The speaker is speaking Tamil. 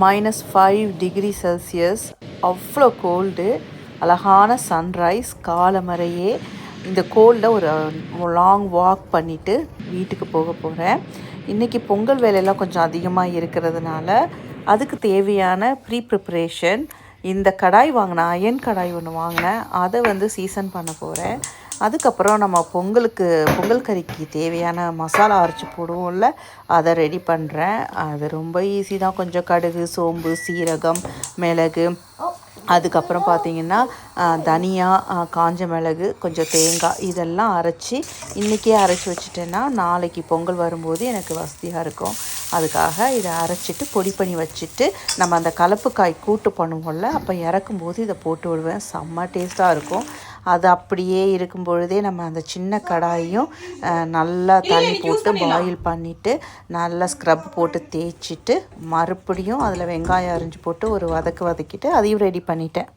-5 டிகிரி செல்சியஸ். அவ்வளோ கோல்டு. அழகான சன்ரைஸ் காலமறையே. இந்த கோல்டில் ஒரு லாங் வாக் பண்ணிவிட்டு வீட்டுக்கு போக போகிறேன். இன்றைக்கி பொங்கல் வேலையெல்லாம் கொஞ்சம் அதிகமாக இருக்கிறதுனால அதுக்கு தேவையான ப்ரிப்ரேஷன். இந்த கடாய் வாங்கினேன், அயன் கடாய் ஒன்று வாங்கினேன். அதை சீசன் பண்ண போகிறேன். அதுக்கப்புறம் நம்ம பொங்கல் கறிக்கு தேவையான மசாலா அரைச்சி போடுவோம்ல, அதை ரெடி பண்ணுறேன். அது ரொம்ப ஈஸி தான். கொஞ்சம் கடுகு, சோம்பு, சீரகம், மிளகு, அதுக்கப்புறம் பார்த்திங்கன்னா தனியா, காஞ்ச மிளகு, கொஞ்சம் தேங்காய் இதெல்லாம் அரைச்சி இன்றைக்கே அரைச்சி வச்சுட்டேன்னா நாளைக்கு பொங்கல் வரும்போது எனக்கு வசதியாக இருக்கும். அதுக்காக இதை அரைச்சிட்டு பொடி பண்ணி வச்சுட்டு நம்ம அந்த கலப்பு காய் கூட்டு பண்ணுவோம்ல, அப்போ இறக்கும்போது இதை போட்டு விடுவேன். செம்ம டேஸ்ட்டாக இருக்கும். அது அப்படியே இருக்கும் பொழுதே நம்ம அந்த சின்ன கடாயையும் நல்லா தண்ணி போட்டு பாயில் பண்ணிவிட்டு நல்லா ஸ்க்ரப் போட்டு தேய்ச்சிட்டு மறுபடியும் அதில் வெங்காயம் அரிஞ்சு போட்டு ஒரு வதக்கிட்டு அதையும் ரெடி பண்ணிட்டேன்.